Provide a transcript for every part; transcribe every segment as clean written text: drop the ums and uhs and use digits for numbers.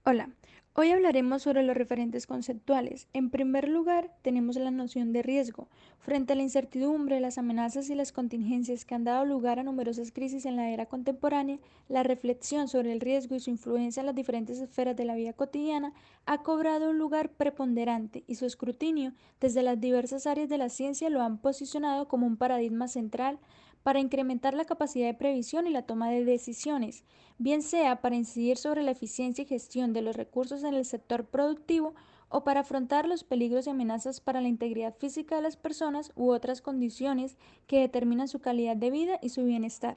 Hola, hoy hablaremos sobre los referentes conceptuales. En primer lugar, tenemos la noción de riesgo. Frente a la incertidumbre, las amenazas y las contingencias que han dado lugar a numerosas crisis en la era contemporánea, la reflexión sobre el riesgo y su influencia en las diferentes esferas de la vida cotidiana ha cobrado un lugar preponderante y su escrutinio desde las diversas áreas de la ciencia lo han posicionado como un paradigma central para incrementar la capacidad de previsión y la toma de decisiones, bien sea para incidir sobre la eficiencia y gestión de los recursos en el sector productivo o para afrontar los peligros y amenazas para la integridad física de las personas u otras condiciones que determinan su calidad de vida y su bienestar.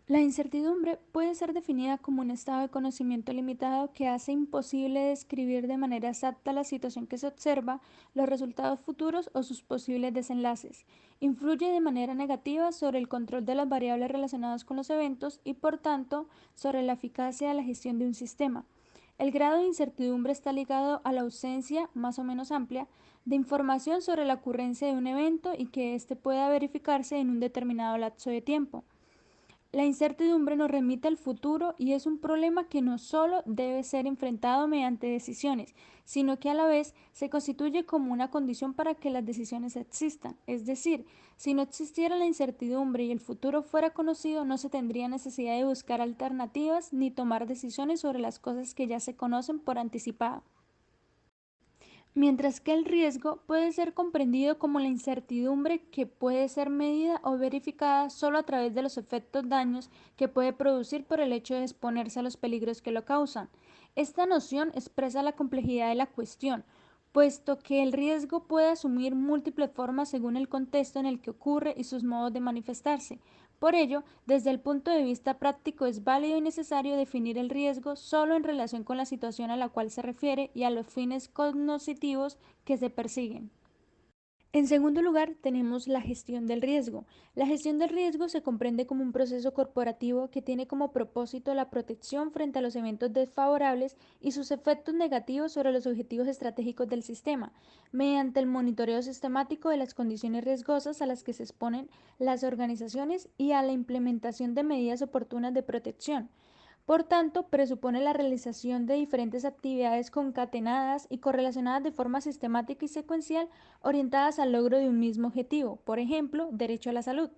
La incertidumbre puede ser definida como un estado de conocimiento limitado que hace imposible describir de manera exacta la situación que se observa, los resultados futuros o sus posibles desenlaces. Influye de manera negativa sobre el control de las variables relacionadas con los eventos y, por tanto, sobre la eficacia de la gestión de un sistema. El grado de incertidumbre está ligado a la ausencia, más o menos amplia, de información sobre la ocurrencia de un evento y que éste pueda verificarse en un determinado lapso de tiempo. La incertidumbre nos remite al futuro y es un problema que no solo debe ser enfrentado mediante decisiones, sino que a la vez se constituye como una condición para que las decisiones existan. Es decir, si no existiera la incertidumbre y el futuro fuera conocido, no se tendría necesidad de buscar alternativas ni tomar decisiones sobre las cosas que ya se conocen por anticipado. Mientras que el riesgo puede ser comprendido como la incertidumbre que puede ser medida o verificada solo a través de los efectos daños que puede producir por el hecho de exponerse a los peligros que lo causan. Esta noción expresa la complejidad de la cuestión, puesto que el riesgo puede asumir múltiples formas según el contexto en el que ocurre y sus modos de manifestarse. Por ello, desde el punto de vista práctico es válido y necesario definir el riesgo solo en relación con la situación a la cual se refiere y a los fines cognoscitivos que se persiguen. En segundo lugar, tenemos la gestión del riesgo. La gestión del riesgo se comprende como un proceso corporativo que tiene como propósito la protección frente a los eventos desfavorables y sus efectos negativos sobre los objetivos estratégicos del sistema, mediante el monitoreo sistemático de las condiciones riesgosas a las que se exponen las organizaciones y a la implementación de medidas oportunas de protección. Por tanto, presupone la realización de diferentes actividades concatenadas y correlacionadas de forma sistemática y secuencial orientadas al logro de un mismo objetivo, por ejemplo, derecho a la salud.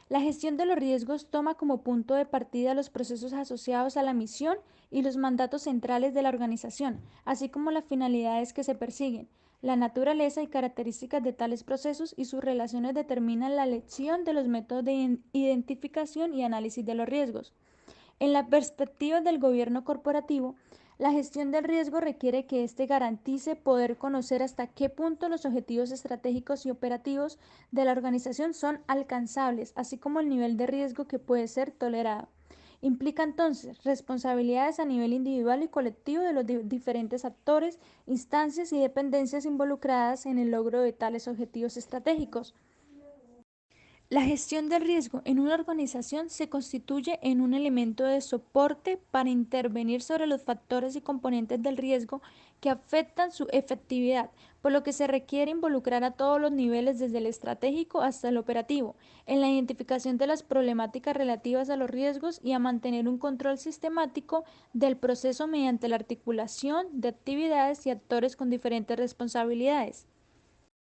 La gestión de los riesgos toma como punto de partida los procesos asociados a la misión y los mandatos centrales de la organización, así como las finalidades que se persiguen. La naturaleza y características de tales procesos y sus relaciones determinan la elección de los métodos de identificación y análisis de los riesgos. En la perspectiva del gobierno corporativo, la gestión del riesgo requiere que éste garantice poder conocer hasta qué punto los objetivos estratégicos y operativos de la organización son alcanzables, así como el nivel de riesgo que puede ser tolerado. Implica entonces responsabilidades a nivel individual y colectivo de los diferentes actores, instancias y dependencias involucradas en el logro de tales objetivos estratégicos. La gestión del riesgo en una organización se constituye en un elemento de soporte para intervenir sobre los factores y componentes del riesgo que afectan su efectividad, por lo que se requiere involucrar a todos los niveles desde el estratégico hasta el operativo, en la identificación de las problemáticas relativas a los riesgos y a mantener un control sistemático del proceso mediante la articulación de actividades y actores con diferentes responsabilidades.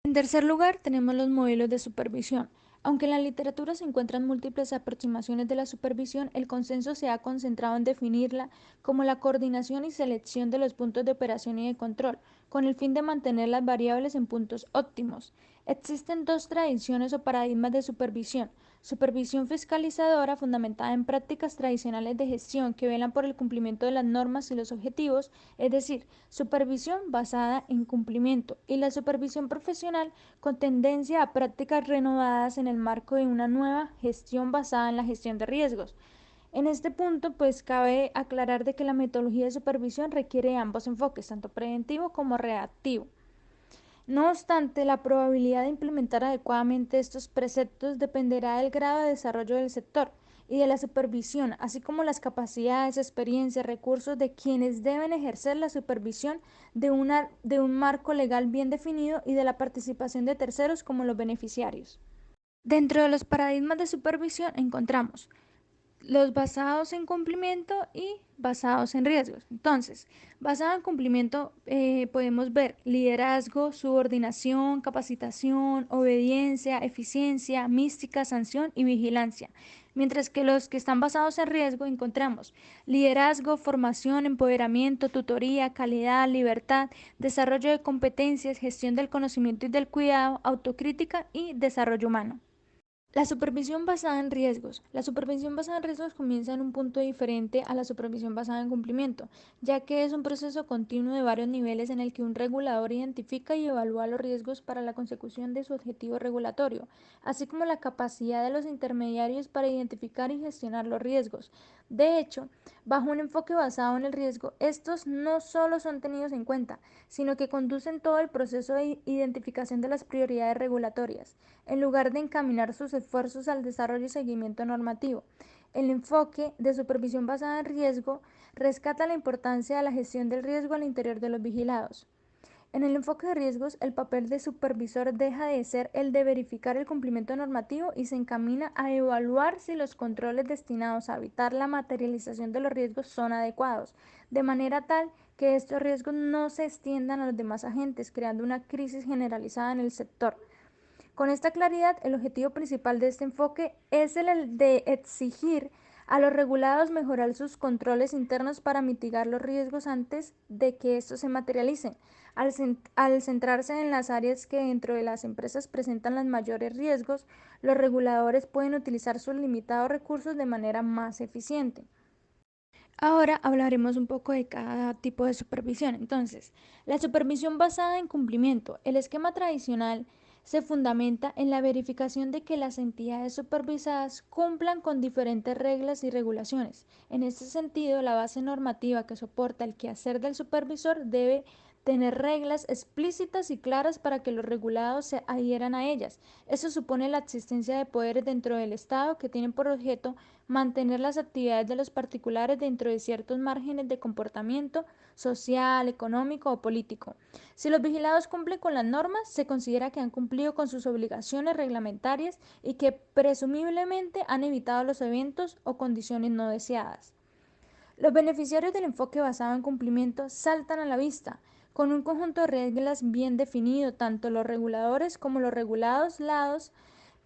En tercer lugar, tenemos los modelos de supervisión. Aunque en la literatura se encuentran múltiples aproximaciones de la supervisión, el consenso se ha concentrado en definirla como la coordinación y selección de los puntos de operación y de control, con el fin de mantener las variables en puntos óptimos. Existen dos tradiciones o paradigmas de supervisión: supervisión fiscalizadora, fundamentada en prácticas tradicionales de gestión que velan por el cumplimiento de las normas y los objetivos, es decir, supervisión basada en cumplimiento, y la supervisión profesional con tendencia a prácticas renovadas en el marco de una nueva gestión basada en la gestión de riesgos. En este punto, pues cabe aclarar de que la metodología de supervisión requiere ambos enfoques, tanto preventivo como reactivo. No obstante, la probabilidad de implementar adecuadamente estos preceptos dependerá del grado de desarrollo del sector y de la supervisión, así como las capacidades, experiencias, recursos de quienes deben ejercer la supervisión de un marco legal bien definido y de la participación de terceros como los beneficiarios. Dentro de los paradigmas de supervisión encontramos los basados en cumplimiento y basados en riesgos. Entonces, basado en cumplimiento podemos ver liderazgo, subordinación, capacitación, obediencia, eficiencia, mística, sanción y vigilancia. Mientras que los que están basados en riesgo encontramos liderazgo, formación, empoderamiento, tutoría, calidad, libertad, desarrollo de competencias, gestión del conocimiento y del cuidado, autocrítica y desarrollo humano. La supervisión basada en riesgos. La supervisión basada en riesgos comienza en un punto diferente a la supervisión basada en cumplimiento, ya que es un proceso continuo de varios niveles en el que un regulador identifica y evalúa los riesgos para la consecución de su objetivo regulatorio, así como la capacidad de los intermediarios para identificar y gestionar los riesgos. De hecho, bajo un enfoque basado en el riesgo, estos no solo son tenidos en cuenta, sino que conducen todo el proceso de identificación de las prioridades regulatorias, en lugar de encaminar sus esfuerzos al desarrollo y seguimiento normativo. El enfoque de supervisión basada en riesgo rescata la importancia de la gestión del riesgo al interior de los vigilados. En el enfoque de riesgos, el papel de supervisor deja de ser el de verificar el cumplimiento normativo y se encamina a evaluar si los controles destinados a evitar la materialización de los riesgos son adecuados, de manera tal que estos riesgos no se extiendan a los demás agentes, creando una crisis generalizada en el sector. Con esta claridad, el objetivo principal de este enfoque es el de exigir a los regulados mejorar sus controles internos para mitigar los riesgos antes de que estos se materialicen. Al centrarse en las áreas que dentro de las empresas presentan los mayores riesgos, los reguladores pueden utilizar sus limitados recursos de manera más eficiente. Ahora hablaremos un poco de cada tipo de supervisión. Entonces, la supervisión basada en cumplimiento. El esquema tradicional se fundamenta en la verificación de que las entidades supervisadas cumplan con diferentes reglas y regulaciones. En este sentido, la base normativa que soporta el quehacer del supervisor debe tener reglas explícitas y claras para que los regulados se adhieran a ellas. Eso supone la existencia de poderes dentro del Estado que tienen por objeto mantener las actividades de los particulares dentro de ciertos márgenes de comportamiento social, económico o político. Si los vigilados cumplen con las normas, se considera que han cumplido con sus obligaciones reglamentarias y que presumiblemente han evitado los eventos o condiciones no deseadas. Los beneficiarios del enfoque basado en cumplimiento saltan a la vista, con un conjunto de reglas bien definido. Tanto los reguladores como los regulados lados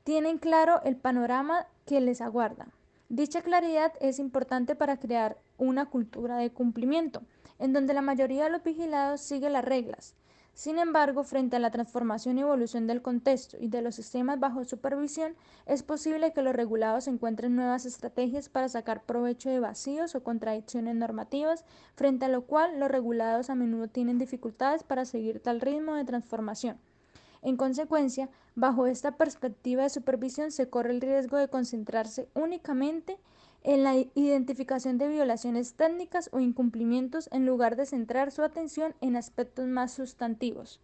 tienen claro el panorama que les aguarda. Dicha claridad es importante para crear una cultura de cumplimiento, en donde la mayoría de los vigilados sigue las reglas. Sin embargo, frente a la transformación y evolución del contexto y de los sistemas bajo supervisión, es posible que los regulados encuentren nuevas estrategias para sacar provecho de vacíos o contradicciones normativas, frente a lo cual los regulados a menudo tienen dificultades para seguir tal ritmo de transformación. En consecuencia, bajo esta perspectiva de supervisión se corre el riesgo de concentrarse únicamente en la identificación de violaciones técnicas o incumplimientos en lugar de centrar su atención en aspectos más sustantivos.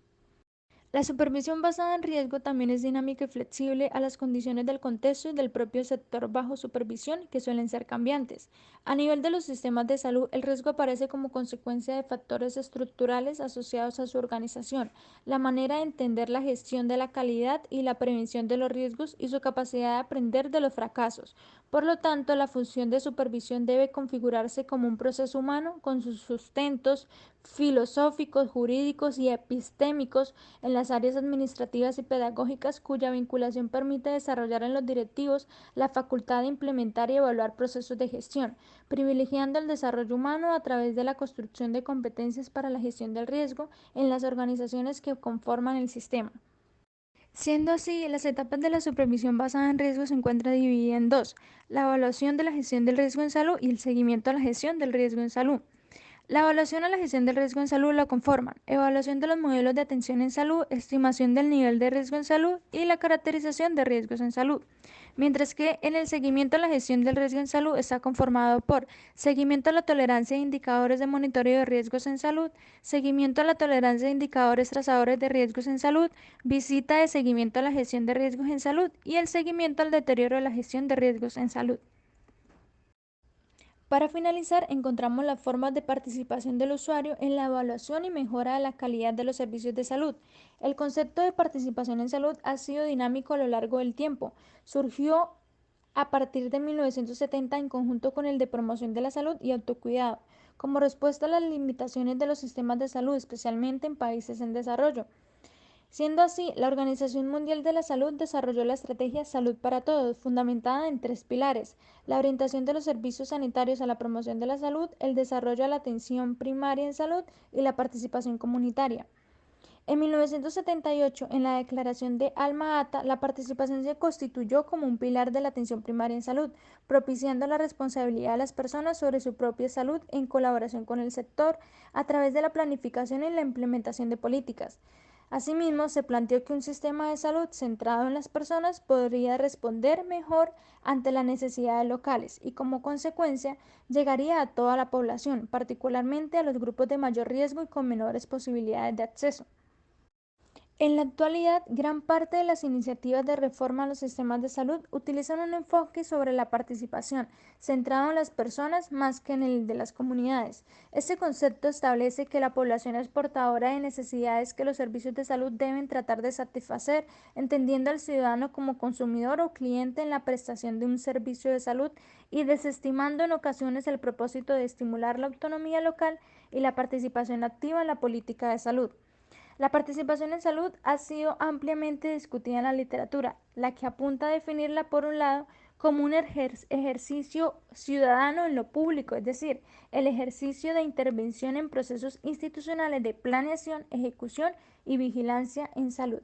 La supervisión basada en riesgo también es dinámica y flexible a las condiciones del contexto y del propio sector bajo supervisión, que suelen ser cambiantes. A nivel de los sistemas de salud, el riesgo aparece como consecuencia de factores estructurales asociados a su organización, la manera de entender la gestión de la calidad y la prevención de los riesgos y su capacidad de aprender de los fracasos. Por lo tanto, la función de supervisión debe configurarse como un proceso humano con sus sustentos filosóficos, jurídicos y epistémicos en las áreas administrativas y pedagógicas, cuya vinculación permite desarrollar en los directivos la facultad de implementar y evaluar procesos de gestión, privilegiando el desarrollo humano a través de la construcción de competencias para la gestión del riesgo en las organizaciones que conforman el sistema. Siendo así, las etapas de la supervisión basada en riesgo se encuentran divididas en dos: la evaluación de la gestión del riesgo en salud y el seguimiento a la gestión del riesgo en salud. La evaluación a la gestión del riesgo en salud la conforman evaluación de los modelos de atención en salud, estimación del nivel de riesgo en salud y la caracterización de riesgos en salud. Mientras que en el seguimiento a la gestión del riesgo en salud está conformado por seguimiento a la tolerancia de indicadores de monitoreo de riesgos en salud, seguimiento a la tolerancia de indicadores trazadores de riesgos en salud, visita de seguimiento a la gestión de riesgos en salud y el seguimiento al deterioro de la gestión de riesgos en salud. Para finalizar, encontramos las formas de participación del usuario en la evaluación y mejora de la calidad de los servicios de salud. El concepto de participación en salud ha sido dinámico a lo largo del tiempo. Surgió a partir de 1970 en conjunto con el de promoción de la salud y autocuidado, como respuesta a las limitaciones de los sistemas de salud, especialmente en países en desarrollo. Siendo así, la Organización Mundial de la Salud desarrolló la estrategia Salud para Todos, fundamentada en tres pilares: la orientación de los servicios sanitarios a la promoción de la salud, el desarrollo de la atención primaria en salud y la participación comunitaria. En 1978, en la Declaración de Alma-Ata, la participación se constituyó como un pilar de la atención primaria en salud, propiciando la responsabilidad de las personas sobre su propia salud en colaboración con el sector a través de la planificación y la implementación de políticas. Asimismo, se planteó que un sistema de salud centrado en las personas podría responder mejor ante las necesidades locales y, como consecuencia, llegaría a toda la población, particularmente a los grupos de mayor riesgo y con menores posibilidades de acceso. En la actualidad, gran parte de las iniciativas de reforma a los sistemas de salud utilizan un enfoque sobre la participación, centrado en las personas más que en el de las comunidades. Este concepto establece que la población es portadora de necesidades que los servicios de salud deben tratar de satisfacer, entendiendo al ciudadano como consumidor o cliente en la prestación de un servicio de salud y desestimando en ocasiones el propósito de estimular la autonomía local y la participación activa en la política de salud. La participación en salud ha sido ampliamente discutida en la literatura, la que apunta a definirla, por un lado, como un ejercicio ciudadano en lo público, es decir, el ejercicio de intervención en procesos institucionales de planeación, ejecución y vigilancia en salud.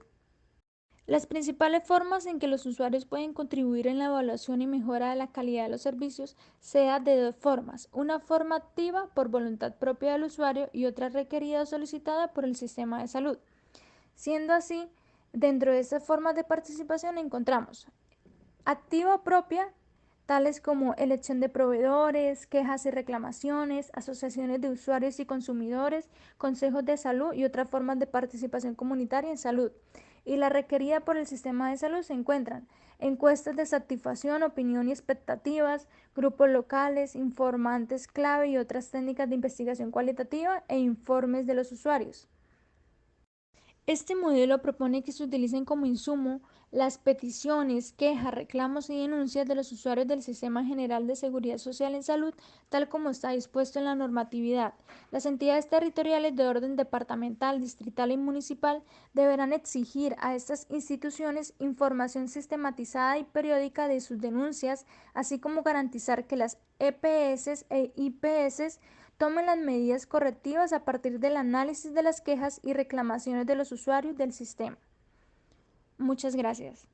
Las principales formas en que los usuarios pueden contribuir en la evaluación y mejora de la calidad de los servicios se da de dos formas: una forma activa por voluntad propia del usuario y otra requerida o solicitada por el sistema de salud. Siendo así, dentro de estas formas de participación encontramos activa propia, tales como elección de proveedores, quejas y reclamaciones, asociaciones de usuarios y consumidores, consejos de salud y otras formas de participación comunitaria en salud. Y la requerida por el sistema de salud se encuentran encuestas de satisfacción, opinión y expectativas, grupos locales, informantes clave y otras técnicas de investigación cualitativa e informes de los usuarios. Este modelo propone que se utilicen como insumo las peticiones, quejas, reclamos y denuncias de los usuarios del Sistema General de Seguridad Social en Salud, tal como está dispuesto en la normatividad. Las entidades territoriales de orden departamental, distrital y municipal deberán exigir a estas instituciones información sistematizada y periódica de sus denuncias, así como garantizar que las EPS e IPS tomen las medidas correctivas a partir del análisis de las quejas y reclamaciones de los usuarios del sistema. Muchas gracias.